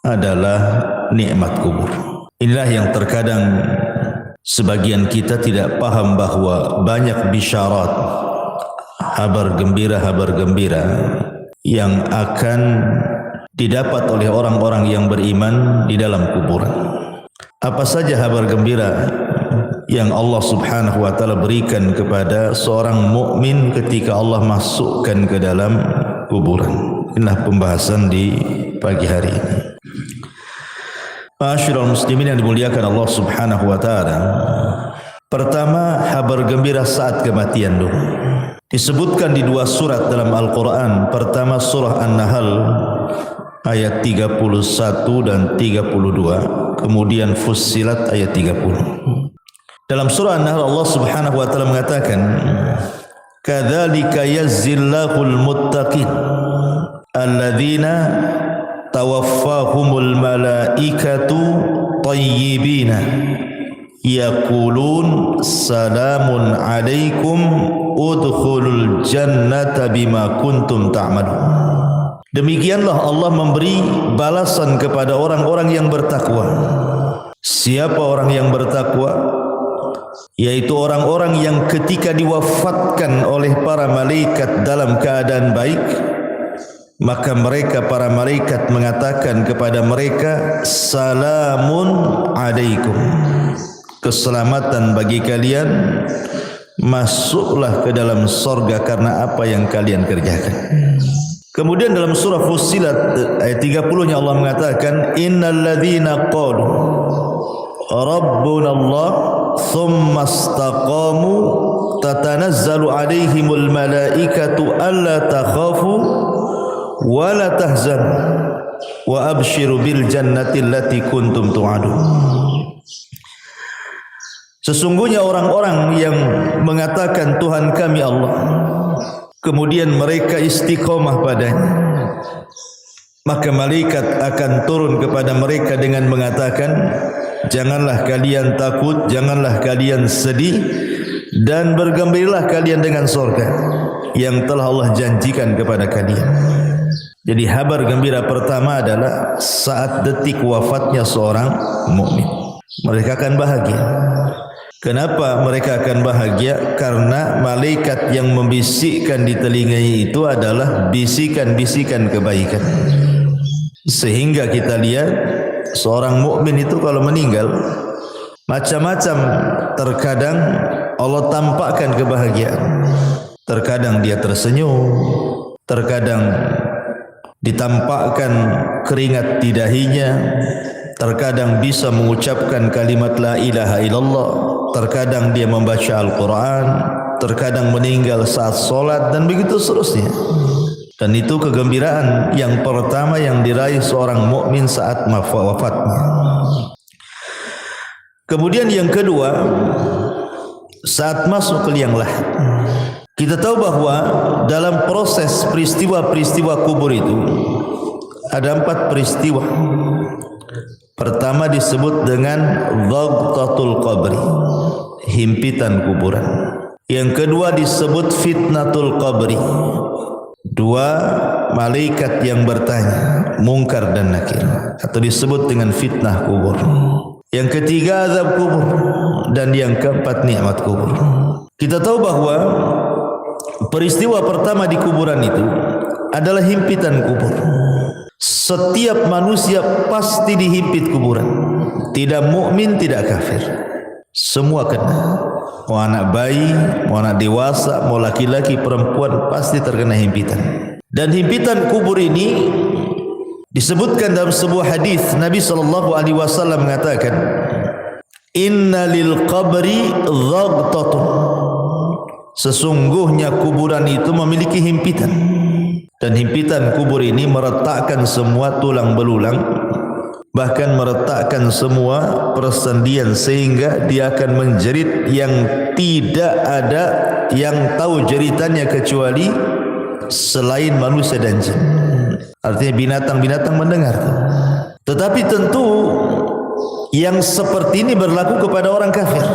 adalah nikmat kubur. Inilah yang terkadang sebagian kita tidak paham, bahwa banyak bisyarat, kabar gembira yang akan didapat oleh orang-orang yang beriman di dalam kuburan. Apa saja kabar gembira yang Allah Subhanahu wa taala berikan kepada seorang mukmin ketika Allah masukkan ke dalam kuburan? Inilah pembahasan di pagi hari ini. Ma'asyiral muslimin yang dimuliakan Allah Subhanahu wa taala. Pertama, kabar gembira saat kematian dulu. Disebutkan di dua surat dalam Al-Qur'an. Pertama surah An-Nahl ayat 31 dan 32, kemudian Fussilat ayat 30. Dalam surah An-Nahl Allah Subhanahu wa taala mengatakan, "Kadzalika yazzillahul muttaqin alladzina tawaffahumul malaikatu tayyibina yaqulun salamun alaikum udkhulul jannata bima kuntum ta'malun." Demikianlah Allah memberi balasan kepada orang-orang yang bertakwa. Siapa orang yang bertakwa? Yaitu orang-orang yang ketika diwafatkan oleh para malaikat dalam keadaan baik, maka mereka, para malaikat, mengatakan kepada mereka, salamun alaikum, keselamatan bagi kalian, masuklah ke dalam sorga karena apa yang kalian kerjakan. Kemudian dalam surah Fussilat ayat 30-nya Allah mengatakan, innal ladzina qalu rabbuna Allah thumma istaqamu tatanazzalu alaihimul malaikatu alla takhafu wa la tahzanu wa abshiru bil jannati allati kuntum tu'adun. Sesungguhnya orang-orang yang mengatakan Tuhan kami Allah, kemudian mereka istiqomah padanya, maka malaikat akan turun kepada mereka dengan mengatakan, janganlah kalian takut, janganlah kalian sedih, dan bergembiralah kalian dengan surga yang telah Allah janjikan kepada kalian. Jadi kabar gembira pertama adalah saat detik wafatnya seorang mukmin, mereka akan bahagia. Kenapa mereka akan bahagia? Karena malaikat yang membisikkan di telinganya itu adalah bisikan-bisikan kebaikan. Sehingga kita lihat seorang mukmin itu kalau meninggal, macam-macam, terkadang Allah tampakkan kebahagiaan. Terkadang dia tersenyum, terkadang ditampakkan keringat di dahinya, terkadang bisa mengucapkan kalimat la ilaha illallah, terkadang dia membaca Al-Quran, terkadang meninggal saat sholat, dan begitu seterusnya. Dan itu kegembiraan yang pertama yang diraih seorang mukmin saat wafatnya. Kemudian yang kedua, saat masuk ke liang lahat. Kita tahu bahwa dalam proses peristiwa-peristiwa kubur itu ada 4 peristiwa. Pertama disebut dengan dhagtatul qabri, himpitan kuburan. Yang kedua disebut fitnatul qabri, 2 malaikat yang bertanya, Munkar dan Nakir, atau disebut dengan fitnah kubur. Yang ketiga azab kubur, dan yang keempat nikmat kubur. Kita tahu bahwa peristiwa pertama di kuburan itu adalah himpitan kubur. Setiap manusia pasti dihimpit kuburan, tidak mukmin, tidak kafir, semua kena. Mau anak bayi, mau anak dewasa, mau laki-laki, perempuan, pasti terkena himpitan. Dan himpitan kubur ini disebutkan dalam sebuah hadis Nabi SAW mengatakan, inna lil qabri dhagtatun, sesungguhnya kuburan itu memiliki himpitan. Dan himpitan kubur ini meretakkan semua tulang belulang, bahkan meretakkan semua persendian, sehingga dia akan menjerit yang tidak ada yang tahu jeritannya kecuali selain manusia dan jin. Artinya binatang-binatang mendengar. Tetapi tentu Yang seperti ini berlaku kepada orang kafir.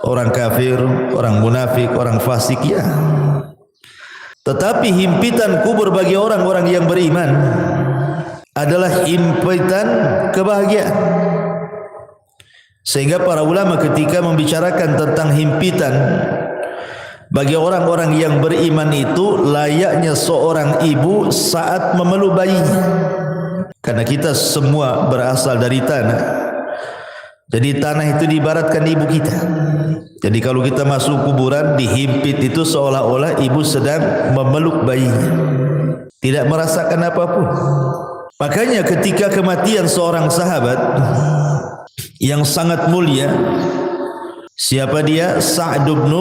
Orang kafir, orang munafik, orang fasik, ya. Tetapi himpitan kubur bagi orang-orang yang beriman adalah himpitan kebahagiaan. Sehingga para ulama ketika membicarakan tentang himpitan bagi orang-orang yang beriman itu layaknya seorang ibu saat memeluk bayinya. Karena kita semua berasal dari tanah. Jadi tanah itu diibaratkan ibu kita. Jadi kalau kita masuk kuburan dihimpit itu seolah-olah ibu sedang memeluk bayinya. Tidak merasakan apapun. Makanya ketika kematian seorang sahabat yang sangat mulia, siapa dia? Sa'd bin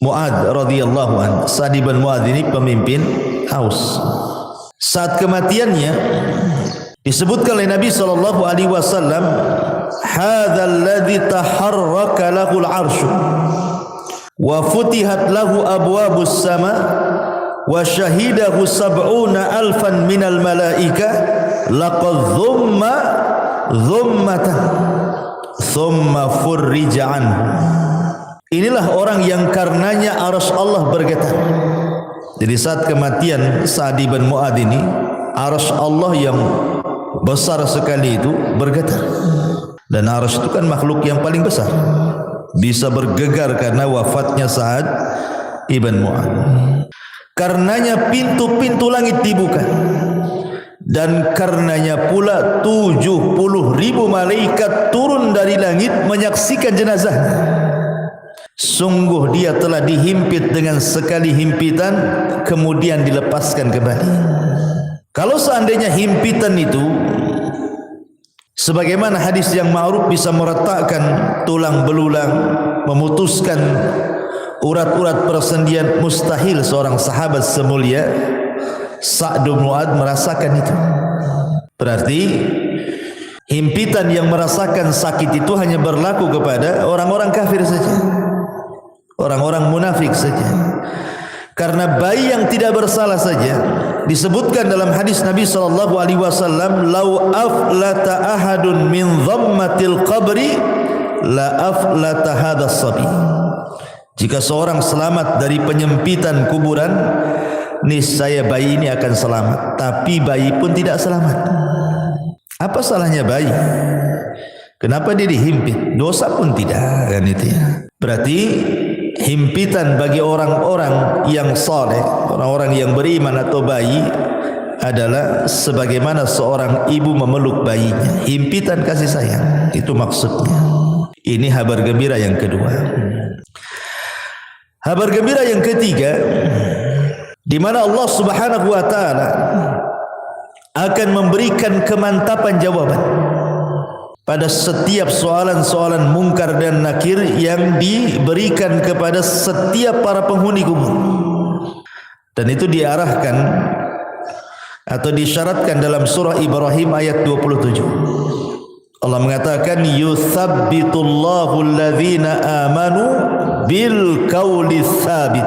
Mu'adz radhiyallahu anhu. Sa'd bin Mu'adz ini pemimpin Aus. Saat kematiannya disebutkan oleh Nabi sallallahu alaihi wasallam, hadzal ladzi taharraka lahul 'arsy wa futihat lahu abwabus sama wa syahidahu 70,000 minal malaika laqad dhummatan thumma furrija anhu. Inilah orang yang karenanya arsy Allah bergetar. Jadi saat kematian Sa'd bin Mu'adz ini, arsy Allah yang besar sekali itu bergetar. Dan arsy itu kan makhluk yang paling besar, bisa bergegar karena wafatnya Sa'd ibn Mu'adz. Karenanya pintu-pintu langit dibuka, dan karenanya pula 70,000 malaikat turun dari langit menyaksikan jenazah. Sungguh dia telah dihimpit dengan sekali himpitan kemudian dilepaskan kembali. Kalau seandainya himpitan itu sebagaimana hadis yang ma'ruf bisa meretakkan tulang belulang, memutuskan urat-urat persendian, mustahil seorang sahabat semulia Sa'd bin Mu'adz merasakan itu. Berarti himpitan yang merasakan sakit itu hanya berlaku kepada orang-orang kafir saja, orang-orang munafik saja. Karena bayi yang tidak bersalah saja disebutkan dalam hadis Nabi sallallahu alaihi wasallam, "Lau aflata ahadun min dhammatil qabri la aflata hadzal sabi." Jika seorang selamat dari penyempitan kuburan, niscaya bayi ini akan selamat. Tapi bayi pun tidak selamat. Apa salahnya bayi? Kenapa dia dihimpit? Dosa pun tidak, kan itu ya. Berarti himpitan bagi orang-orang yang saleh, orang-orang yang beriman atau bayi adalah sebagaimana seorang ibu memeluk bayinya. Himpitan kasih sayang, itu maksudnya. Ini kabar gembira yang kedua. Kabar gembira yang ketiga, di mana Allah Subhanahu wa taala akan memberikan kemantapan jawaban pada setiap soalan-soalan mungkar dan nakir yang diberikan kepada setiap para penghuni kubur. Dan itu diarahkan atau disyaratkan dalam surah Ibrahim ayat 27. Allah mengatakan, yuthabbitullahu alladhina amanu bil qawli tsabit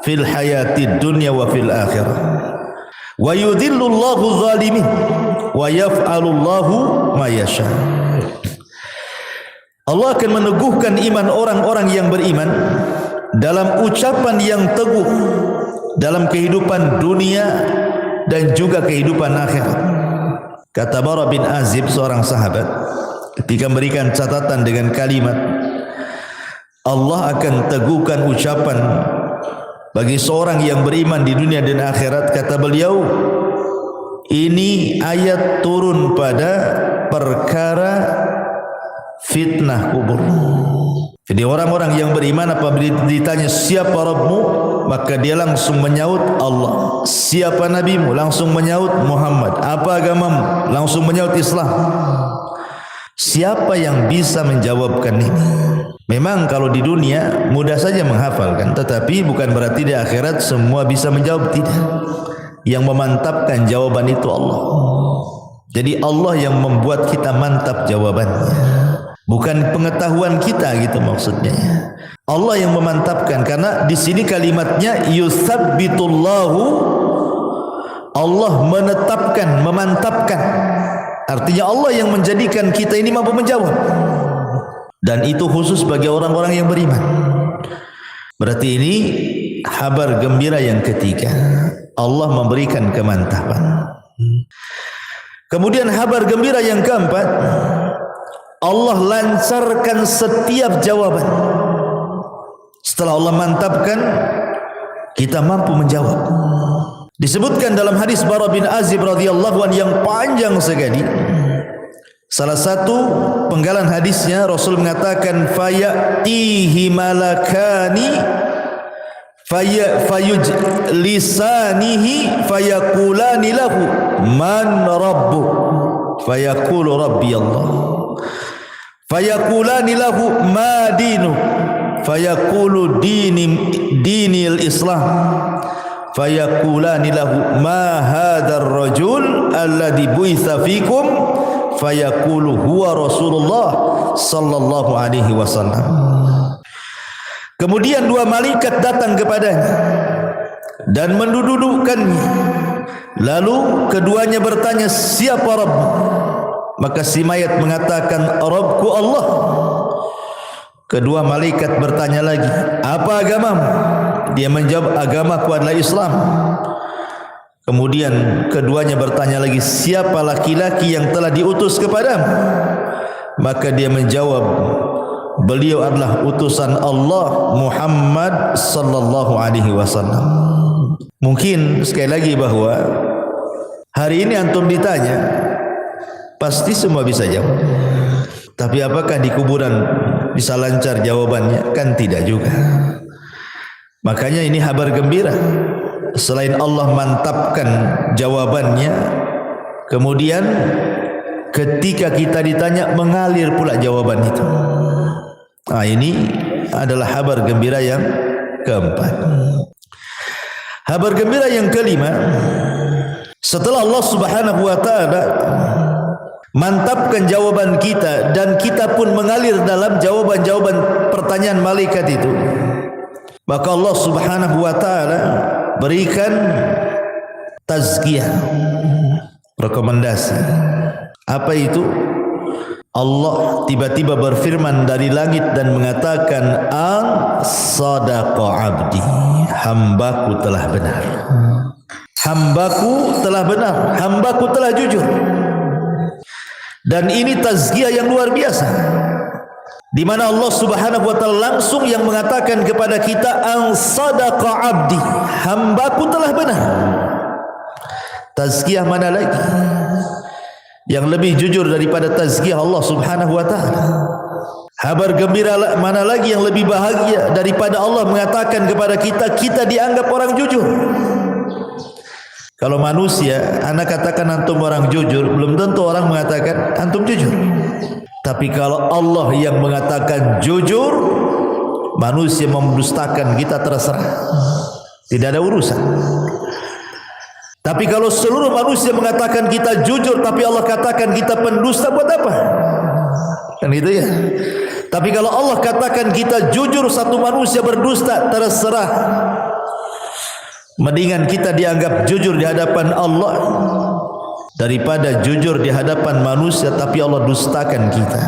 fil hayatid dunya wa fil akhirah wa yudhillullahu zalimin wa yaf'alullahu ma yasha. Allah akan meneguhkan iman orang-orang yang beriman dalam ucapan yang teguh dalam kehidupan dunia dan juga kehidupan akhirat. Kata Bara bin Azib, seorang sahabat, ketika memberikan catatan dengan kalimat Allah akan teguhkan ucapan bagi seorang yang beriman di dunia dan akhirat, kata beliau, ini ayat turun pada perkara fitnah kubur. Jadi orang-orang yang beriman apabila ditanya siapa Rabbmu, maka dia langsung menyaut Allah. Siapa nabimu? Langsung menyaut Muhammad. Apa agamamu? Langsung menyaut Islam. Siapa yang bisa menjawabkan ini? Memang kalau di dunia mudah saja menghafalkan, tetapi bukan berarti di akhirat semua bisa menjawab, tidak. Yang memantapkan jawaban itu Allah. Jadi Allah yang membuat kita mantap jawabannya, bukan pengetahuan kita, gitu maksudnya. Allah yang memantapkan, karena di sini kalimatnya yutsabbitullahu, Allah menetapkan, memantapkan Artinya Allah yang menjadikan kita ini mampu menjawab. Dan itu khusus bagi orang-orang yang beriman. Berarti ini kabar gembira yang ketiga. Allah memberikan kemantapan. Kemudian kabar gembira yang keempat, Allah lancarkan setiap jawaban. Setelah Allah mantapkan, kita mampu menjawab. Disebutkan dalam hadis Bara bin Azib radhiyallahu anhu yang panjang sekali. Salah satu penggalan hadisnya Rasul mengatakan fayatihi malakani fayujlisanihi fayaqulani lahu man rabbuk fayaqulu rabbi Allah fayaqulani lahu ma dinuk fayaqulu dinil Islam fayaqulani lahu ma hadzal rajul alladhi bu'itsa fikum fayaqulu huwa Rasulullah sallallahu alaihi wasallam. Kemudian dua malaikat datang kepadanya dan mendudukkannya. Lalu keduanya bertanya, siapa Rabb? Maka si mayat mengatakan, Rabbku Allah. Kedua malaikat bertanya lagi, apa agamamu? Dia menjawab, agamaku adalah Islam. Kemudian keduanya bertanya lagi, siapa laki-laki yang telah diutus kepadamu? Maka dia menjawab, beliau adalah utusan Allah Muhammad sallallahu alaihi wasallam. Mungkin sekali lagi bahwa hari ini antum ditanya, pasti semua bisa jawab. Tapi apakah di kuburan bisa lancar jawabannya? Kan tidak juga. Makanya ini kabar gembira. Selain Allah mantapkan jawabannya, kemudian ketika kita ditanya mengalir pula jawaban itu. Nah, ini adalah kabar gembira yang keempat. Kabar gembira yang kelima, setelah Allah Subhanahu wa taala mantapkan jawaban kita dan kita pun mengalir dalam jawaban-jawaban pertanyaan malaikat itu, maka Allah Subhanahu wa taala berikan tazkiyah, rekomendasi. Apa itu? Allah tiba-tiba berfirman dari langit dan mengatakan, "As-sadaqa 'abdi." Hambaku telah benar. Hambaku telah benar, hambaku telah jujur. Dan ini tazkiyah yang luar biasa, di mana Allah Subhanahu wa taala langsung yang mengatakan kepada kita, "As-sadaqa 'abdi." Hambaku telah benar. Tazkiyah mana lagi yang lebih jujur daripada tazkiyah Allah Subhanahu wa taala? Kabar gembira mana lagi yang lebih bahagia daripada Allah mengatakan kepada kita, kita dianggap orang jujur. Kalau manusia, anak katakan antum orang jujur, belum tentu orang mengatakan antum jujur. Tapi kalau Allah yang mengatakan jujur, manusia mendustakan kita terserah, tidak ada urusan. Tapi kalau seluruh manusia mengatakan kita jujur, tapi Allah katakan kita pendusta, buat apa? Kan gitu ya. Tapi kalau Allah katakan kita jujur, satu manusia berdusta, terserah. Mendingan kita dianggap jujur di hadapan Allah daripada jujur di hadapan manusia tapi Allah dustakan kita.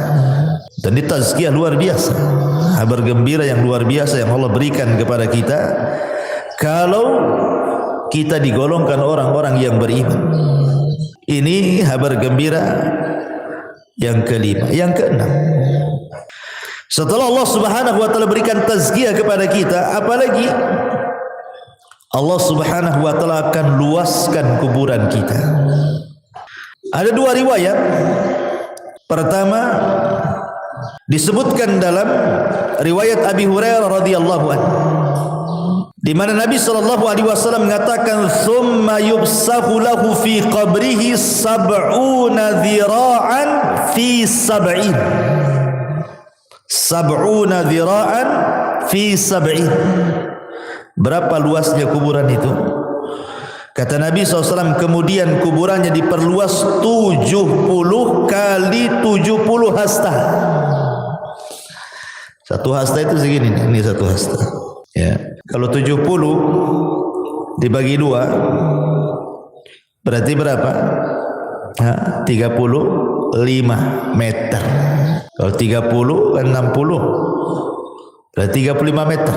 Dan ini tazkiyah luar biasa, kabar gembira yang luar biasa yang Allah berikan kepada kita kalau kita digolongkan orang-orang yang beriman. Ini kabar gembira yang kelima. Yang keenam, setelah Allah Subhanahu wa taala berikan tazkiyah kepada kita, apalagi Allah Subhanahu wa taala akan luaskan kuburan kita. Ada dua riwayat. Pertama disebutkan dalam riwayat Abi Hurairah radhiyallahu anhu, di mana Nabi sallallahu alaihi wasallam mengatakan, "Tsumma yubsahu lahu fi qabrihi sab'una dhira'an fi sab'in." Sab'una dhira'an fi sab'in. Berapa luasnya kuburan itu? Kata Nabi SAW, kemudian kuburannya diperluas 70 kali 70 hasta. Satu hasta itu segini, ini satu hasta. Ya. Kalau 70 dibagi 2 berarti berapa? 35 meter. Kalau 30 kan 60. Berarti 35 meter.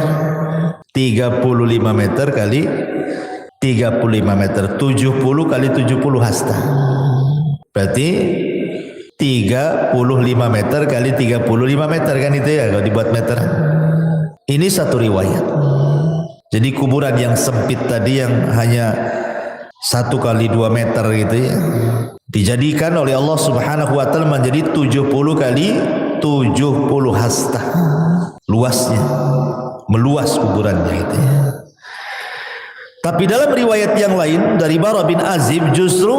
35 meter kali 35 meter. 70 kali 70 hasta. Berarti 35 meter kali 35 meter kan itu ya kalau dibuat meter. Ini satu riwayat. Jadi kuburan yang sempit tadi yang hanya 1 kali 2 meter gitu ya, dijadikan oleh Allah Subhanahu wa taala menjadi 70 kali 70 hasta. Luasnya, meluas kuburannya itu ya. Tapi dalam riwayat yang lain dari Bara bin Azib justru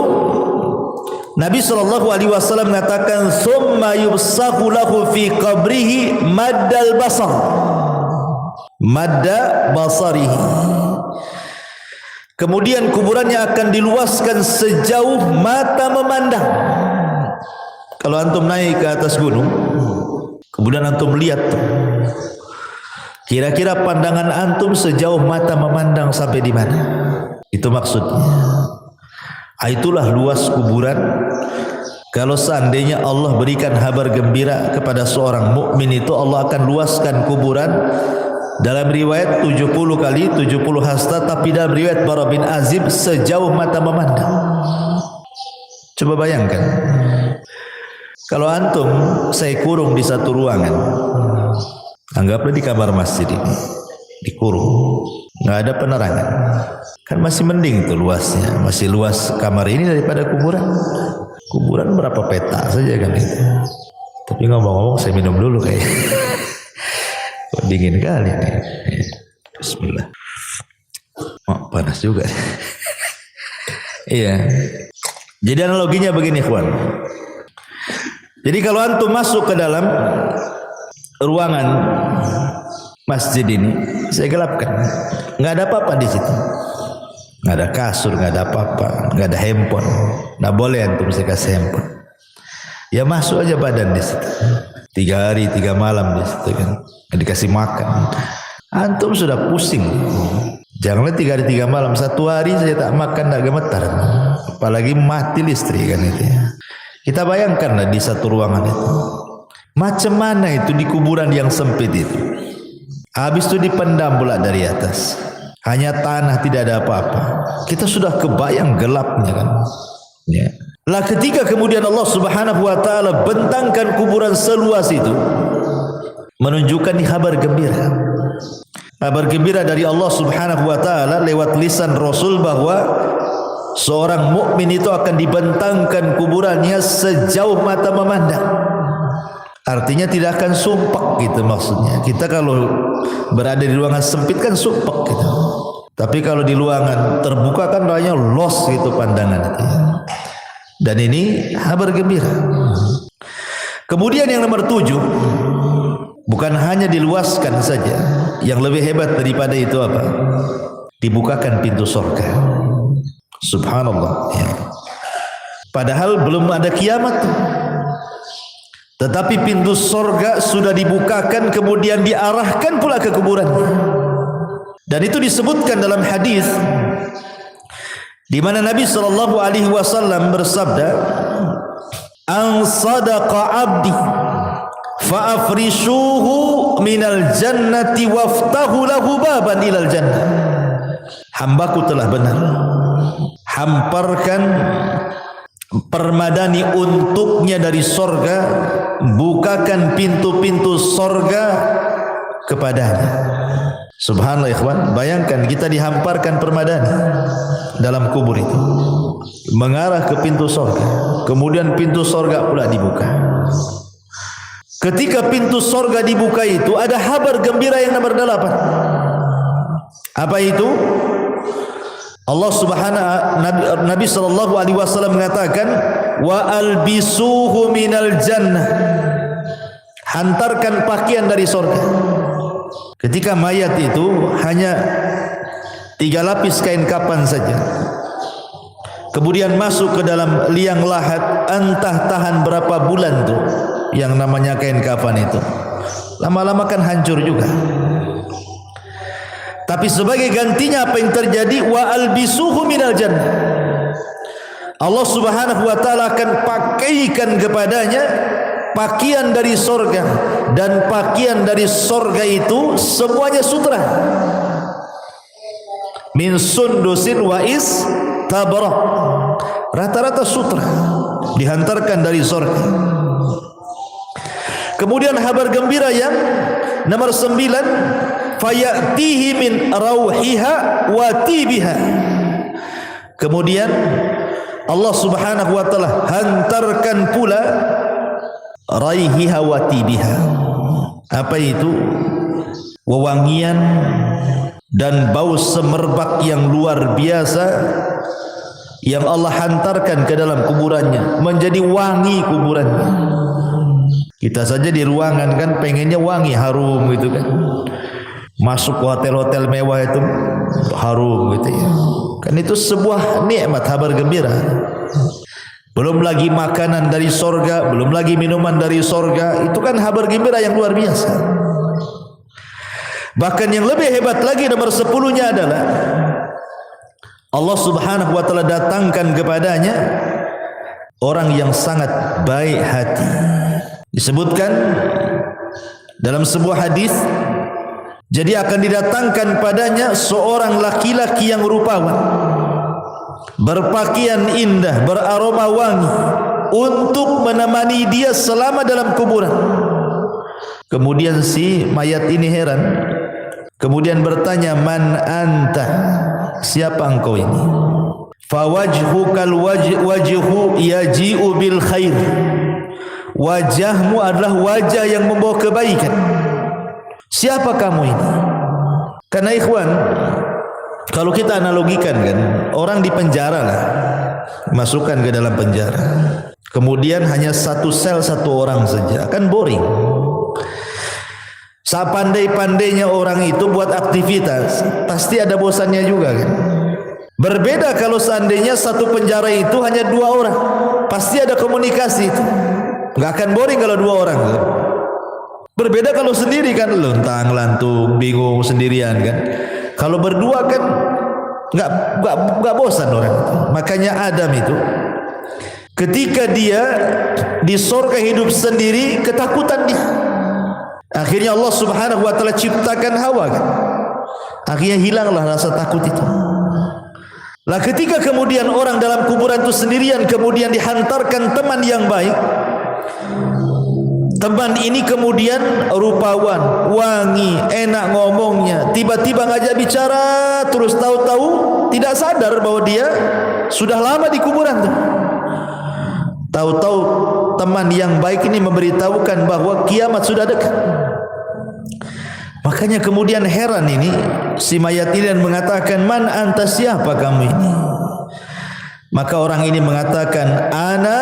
Nabi sallallahu alaihi wasallam mengatakan summa yubsaqu lahu fi qabrihi maddal basar. Madda basarihi. Kemudian kuburannya akan diluaskan sejauh mata memandang. Kalau antum naik ke atas gunung, kemudian antum lihat tuh, kira-kira pandangan antum sejauh mata memandang sampai di mana? Itu maksudnya. Itulah luas kuburan. Kalau seandainya Allah berikan kabar gembira kepada seorang mukmin itu, Allah akan luaskan kuburan. Dalam riwayat 70 kali 70 hasta, tapi dalam riwayat Bara bin Azib sejauh mata memandang. Coba bayangkan, kalau antum saya kurung di satu ruangan, anggaplah di kamar masjid ini, dikurung, nggak ada penerangan, kan masih mending tuh luasnya, masih luas kamar ini daripada kuburan. Kuburan berapa peta saja kan itu. Tapi ngomong-ngomong saya minum dulu kayaknya. Dingin kali nih. Bismillah. Oh, panas juga. Iya. Jadi analoginya begini, ikhwan. Jadi kalau antum masuk ke dalam ruangan masjid ini, saya gelapkan. Nggak ada apa-apa di situ. Nggak ada kasur, nggak ada apa-apa, nggak ada handphone. Nggak boleh antum saya kasih handphone. Ya masuk aja badan di situ. 3 hari 3 malam di situ kan. Dikasih makan, antum sudah pusing. Janganlah 3 hari 3 malam, 1 hari saya tak makan tak gemetar, apalagi mati listrik kan itu ya. Kita bayangkanlah di satu ruangan itu, macam mana itu di kuburan yang sempit itu. Habis itu dipendam pula dari atas, hanya tanah, tidak ada apa-apa. Kita sudah kebayang gelapnya kan ya. Lah ketika kemudian Allah Subhanahu wa taala bentangkan kuburan seluas itu, menunjukkan ini kabar gembira. Kabar gembira dari Allah Subhanahu wa taala lewat lisan Rasul bahwa seorang mukmin itu akan dibentangkan kuburannya sejauh mata memandang. Artinya tidak akan sumpek gitu maksudnya. Kita kalau berada di ruangan sempit kan sumpek gitu. Tapi kalau di ruangan terbuka kan rasanya los gitu pandangan itu. Dan ini kabar gembira. Kemudian yang nomor 7, bukan hanya diluaskan saja, yang lebih hebat daripada itu apa? Dibukakan pintu surga. Subhanallah ya. Padahal belum ada kiamat, tetapi pintu surga sudah dibukakan, kemudian diarahkan pula ke kuburannya. Dan itu disebutkan dalam hadis di mana Nabi sallallahu alaihi wasallam bersabda, "An sadaqa 'abdi fa afrishuhu minal jannati waftahu lahu baban ilal jannah." Hambaku telah benar, hamparkan permadani untuknya dari sorga, bukakan pintu-pintu sorga kepadanya. Subhanallah ikhwan, bayangkan kita dihamparkan permadani dalam kubur itu, mengarah ke pintu sorga, kemudian pintu sorga pula dibuka. Ketika pintu sorga dibuka itu ada kabar gembira yang nomor 8. Apa itu? Allah Nabi sallallahu alaihi wasallam mengatakan, wa albisuhu minal jannah. Hantarkan pakaian dari sorga. Ketika mayat itu hanya 3 lapis kain kafan saja, kemudian masuk ke dalam liang lahat, entah tahan berapa bulan tuh yang namanya kain kafan itu, lama-lama kan hancur juga. Tapi sebagai gantinya apa yang terjadi? Wa albisuhu minal jannah. Allah Subhanahu wa taala akan pakaikan kepadanya pakaian dari sorga, dan pakaian dari sorga itu semuanya sutra min sundusin wa istabrak, rata-rata sutra dihantarkan dari sorga. Kemudian kabar gembira yang nomor 9, fayatihi min rauhiha wa tibiha. Kemudian Allah Subhanahu wa taala hantarkan pula raihiha wa tibiha. Apa itu? Wewangian dan bau semerbak yang luar biasa yang Allah hantarkan ke dalam kuburannya, menjadi wangi kuburannya. Kita saja di ruangan kan pengennya wangi, harum gitu kan. Masuk ke hotel-hotel mewah itu harum gitu ya. Kan itu sebuah nikmat, kabar gembira. Belum lagi makanan dari sorga, belum lagi minuman dari sorga. Itu kan kabar gembira yang luar biasa. Bahkan yang lebih hebat lagi, nomor 10-nya adalah Allah Subhanahu wa taala datangkan kepadanya orang yang sangat baik hati. Disebutkan dalam sebuah hadis, jadi akan didatangkan padanya seorang laki-laki yang rupawan, berpakaian indah, beraroma wangi, untuk menemani dia selama dalam kuburan. Kemudian si mayat ini heran, kemudian bertanya, man anta, siapa engkau ini? Fawajhukal wajhu yaji'u bil khair, wajahmu adalah wajah yang membawa kebaikan. Siapa kamu ini? Karena ikhwan, kalau kita analogikan kan, orang di penjara lah, masukkan ke dalam penjara, kemudian hanya satu sel, satu orang saja, kan boring. Sepandai-pandainya orang itu buat aktivitas, pasti ada bosannya juga kan. Berbeda kalau seandainya satu penjara itu hanya 2 orang, pasti ada komunikasi itu. Nggak akan boring kalau 2 orang. Berbeda kalau sendiri kan, lontang lantung, bingung sendirian kan. Kalau berdua kan nggak bosan orang. Makanya Adam itu ketika dia di surga hidup sendiri, ketakutan dia. Akhirnya Allah Subhanahu wa taala ciptakan Hawa kan. Akhirnya hilanglah rasa takut itu. Lah ketika kemudian orang dalam kuburan itu sendirian, kemudian dihantarkan teman yang baik. Teman ini kemudian rupawan, wangi, enak ngomongnya, tiba-tiba ngajak bicara, terus tahu-tahu tidak sadar bahwa dia sudah lama di kuburan tuh. Tahu-tahu teman yang baik ini memberitahukan bahwa kiamat sudah dekat. Makanya kemudian heran ini si mayat ini dan mengatakan, man anta, siapa kamu ini? Maka orang ini mengatakan, ana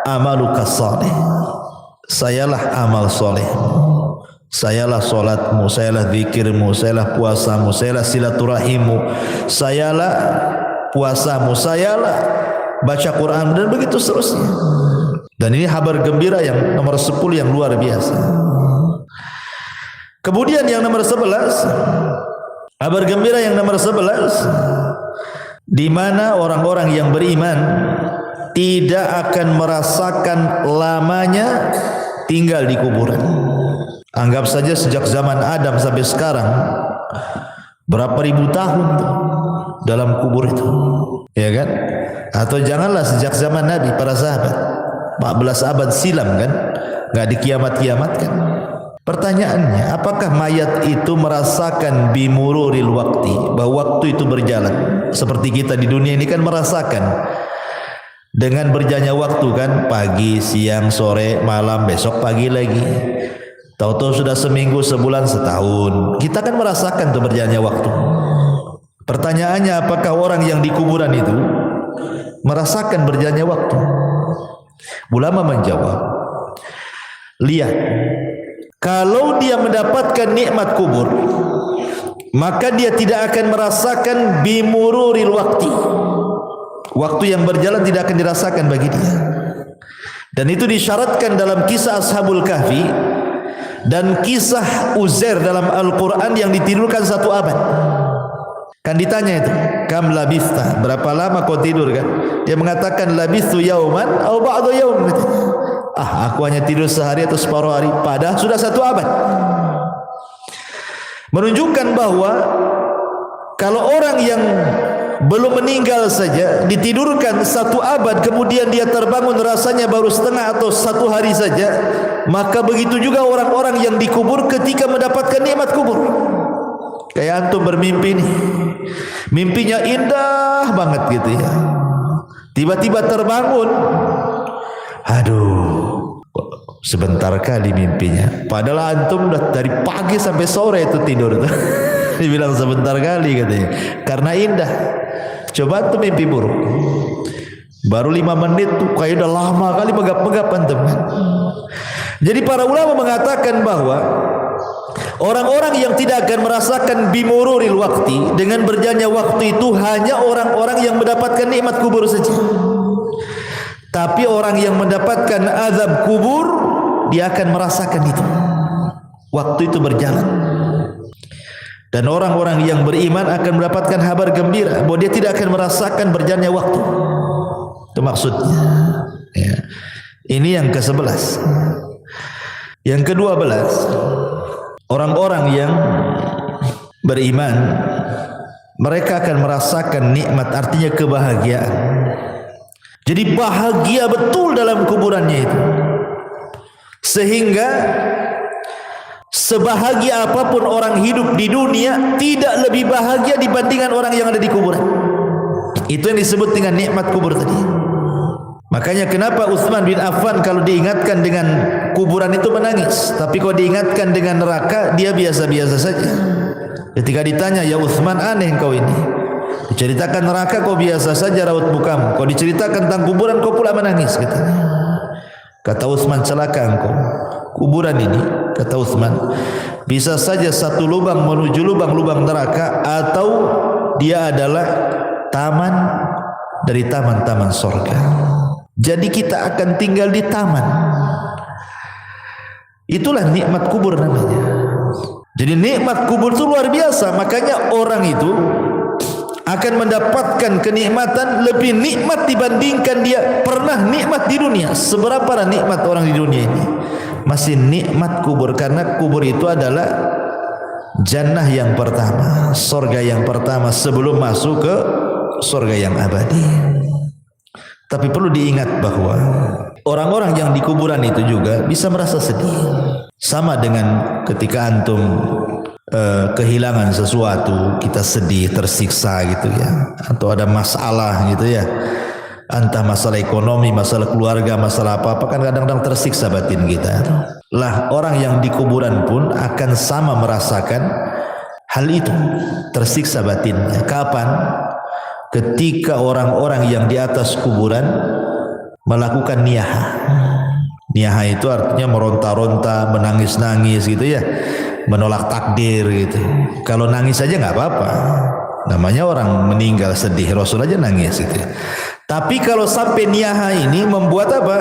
amaluka salih, sayalah amal soleh, sayalah solatmu, sayalah zikirmu, sayalah puasamu, sayalah silaturahimmu, sayalah puasamu, sayalah baca Quran, dan begitu seterusnya. Dan ini kabar gembira yang nomor 10 yang luar biasa. Kemudian yang nomor 11, kabar gembira yang nomor 11, di mana orang-orang yang beriman tidak akan merasakan lamanya tinggal di kuburan. Anggap saja sejak zaman Adam sampai sekarang, berapa ribu tahun dalam kubur itu, ya kan? Atau janganlah sejak zaman Nabi, para sahabat 14 abad silam kan, nggak dikiamat-kiamatkan. Pertanyaannya, apakah mayat itu merasakan bimururil wakti, bahwa waktu itu berjalan seperti kita di dunia ini kan merasakan dengan berjalannya waktu kan, pagi, siang, sore, malam, besok pagi lagi. Tahu-tahu sudah seminggu, sebulan, setahun. Kita kan merasakan tuh berjalannya waktu. Pertanyaannya, apakah orang yang di kuburan itu merasakan berjalannya waktu? Ulama menjawab, lihat, kalau dia mendapatkan nikmat kubur, maka dia tidak akan merasakan bimururil wakti. Waktu yang berjalan tidak akan dirasakan bagi dia. Dan itu disyaratkan dalam kisah Ashabul Kahfi dan kisah Uzair dalam Al-Quran yang ditidurkan 1 abad. Kan ditanya itu, kam labista, berapa lama kau tidur kan? Dia mengatakan labistu yauman atau ba'du yaum. Aku hanya tidur sehari atau separuh hari, padahal sudah 1 abad. Menunjukkan bahwa kalau orang yang belum meninggal saja ditidurkan 1 abad, kemudian dia terbangun rasanya baru setengah atau 1 hari saja, maka begitu juga orang-orang yang dikubur ketika mendapatkan nikmat kubur. Kayak antum bermimpi nih, mimpinya indah banget gitu ya, tiba-tiba terbangun, aduh sebentar kali mimpinya, padahal antum udah dari pagi sampai sore itu tidur tuh. Dibilang sebentar kali katanya, karena indah. Coba tuh mimpi buruk, baru 5 menit tuh kayak udah lama kali megap-megap antum. Jadi para ulama mengatakan bahwa orang-orang yang tidak akan merasakan bimururil waktu, dengan berjalannya waktu itu, hanya orang-orang yang mendapatkan nikmat kubur saja. Tapi orang yang mendapatkan azab kubur, dia akan merasakan itu, waktu itu berjalan. Dan orang-orang yang beriman akan mendapatkan kabar gembira bahwa dia tidak akan merasakan berjalannya waktu. Itu maksudnya ya. Ini yang ke-11. Yang ke-12, orang-orang yang beriman, mereka akan merasakan nikmat, artinya kebahagiaan. Jadi bahagia betul dalam kuburannya itu, sehingga sebahagia apapun orang hidup di dunia, tidak lebih bahagia dibandingkan orang yang ada di kuburan. Itu yang disebut dengan nikmat kubur tadi. Makanya kenapa Utsman bin Affan kalau diingatkan dengan kuburan itu menangis, tapi kalau diingatkan dengan neraka dia biasa-biasa saja. Ketika ditanya, ya Utsman, aneh kau ini, diceritakan neraka kau biasa saja raut mukamu, kau diceritakan tentang kuburan kau pula menangis, katanya. Kata Utsman, celaka engkau. Kuburan ini, kata Utsman, bisa saja satu lubang menuju lubang-lubang neraka, atau dia adalah taman dari taman-taman surga. Jadi kita akan tinggal di taman. Itulah nikmat kubur namanya. Jadi nikmat kubur itu luar biasa. Makanya orang itu akan mendapatkan kenikmatan lebih nikmat dibandingkan dia pernah nikmat di dunia. Seberapa nikmat orang di dunia ini, masih nikmat kubur, karena kubur itu adalah jannah yang pertama, surga yang pertama sebelum masuk ke surga yang abadi. Tapi perlu diingat bahwa orang-orang yang di kuburan itu juga bisa merasa sedih, sama dengan ketika antum kehilangan sesuatu, kita sedih, tersiksa gitu ya, atau ada masalah gitu ya, entah masalah ekonomi, masalah keluarga, masalah apa-apa, kan kadang-kadang tersiksa batin kita. Lah orang yang di kuburan pun akan sama merasakan hal itu, tersiksa batinnya. Kapan? Ketika orang-orang yang di atas kuburan melakukan niyaha. Niyaha itu artinya meronta-ronta, menangis-nangis gitu ya, menolak takdir gitu. Kalau nangis saja nggak apa-apa, namanya orang meninggal sedih, Rasul aja nangis gitu. Tapi kalau sampai niyaha ini membuat apa?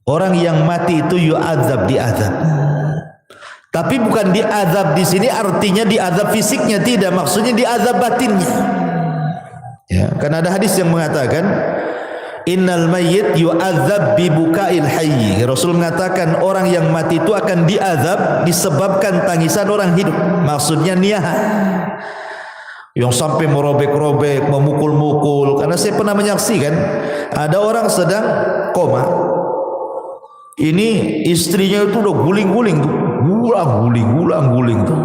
Orang yang mati itu yu'adzab, diazab. Tapi bukan diazab di sini artinya diazab fisiknya, tidak, maksudnya diazab batinnya. Ya, karena ada hadis yang mengatakan innal mayyit yu'adzab bi bukail hayy. Rasul mengatakan orang yang mati itu akan diazab disebabkan tangisan orang hidup. Maksudnya niyaha, yang sampai merobek-robek, memukul-mukul. Karena saya pernah menyaksikan ada orang sedang koma, ini istrinya itu udah guling-guling tuh, guling tuh,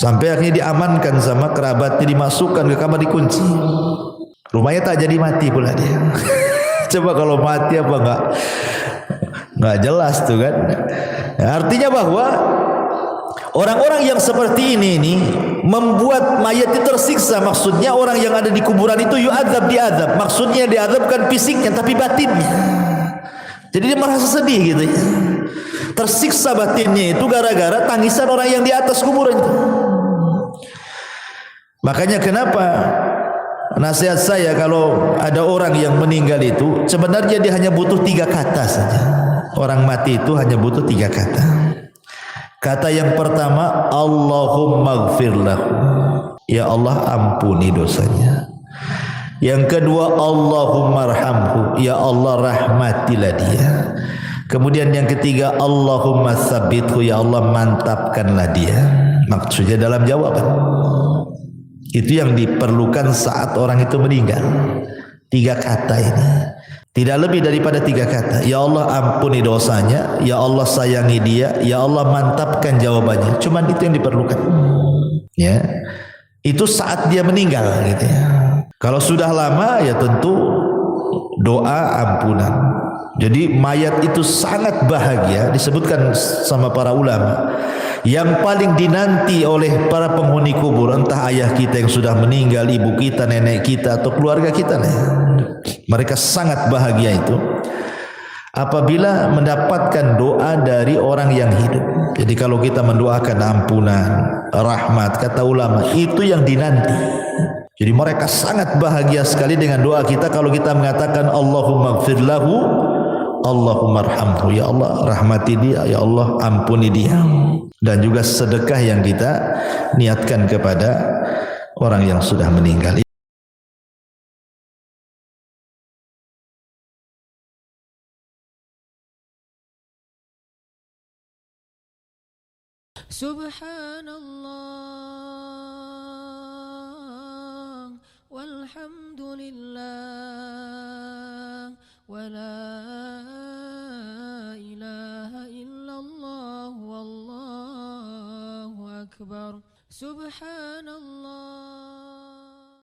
sampai akhirnya diamankan sama kerabatnya, dimasukkan ke kamar, dikunci. Rumahnya tak jadi mati pula dia. Coba kalau mati apa nggak jelas tuh kan. Nah, artinya bahwa orang-orang yang seperti ini membuat mayat itu tersiksa. Maksudnya orang yang ada di kuburan itu yu'adzab, diazab. Maksudnya diazabkan fisiknya tapi batinnya. Jadi dia merasa sedih gitu ya. Tersiksa batinnya itu gara-gara tangisan orang yang di atas kuburan itu. Makanya kenapa nasihat saya, kalau ada orang yang meninggal itu sebenarnya dia hanya butuh 3 kata saja. Orang mati itu hanya butuh 3 kata. Kata yang pertama, Allahumma gfir lahu. ya Allah ampuni dosanya. Yang kedua, Allahumma arhamhu, ya Allah rahmatilah dia. Kemudian yang ketiga, Allahumma tsabbithu, ya Allah mantapkanlah dia. Maksudnya dalam jawaban. Itu yang diperlukan saat orang itu meninggal. 3 kata ini. Tidak lebih daripada 3 kata. Ya Allah ampuni dosanya, ya Allah sayangi dia, ya Allah mantapkan jawabannya. Cuman itu yang diperlukan. Ya. Itu saat dia meninggal gitu ya. Kalau sudah lama ya tentu doa ampunan. Jadi mayat itu sangat bahagia, disebutkan sama para ulama. Yang paling dinanti oleh para penghuni kubur, entah ayah kita yang sudah meninggal, ibu kita, nenek kita, atau keluarga kita, mereka sangat bahagia itu apabila mendapatkan doa dari orang yang hidup. Jadi kalau kita mendoakan ampunan, rahmat, kata ulama, itu yang dinanti. Jadi mereka sangat bahagia sekali dengan doa kita kalau kita mengatakan Allahumma gfir lahu, Allahumma arhamhu, ya Allah rahmati dia, ya Allah ampuni dia. Dan juga sedekah yang kita niatkan kepada orang yang sudah meninggal. Subhanallah walhamdulillah wala ilaha illallah wallahu akbar. Subhanallah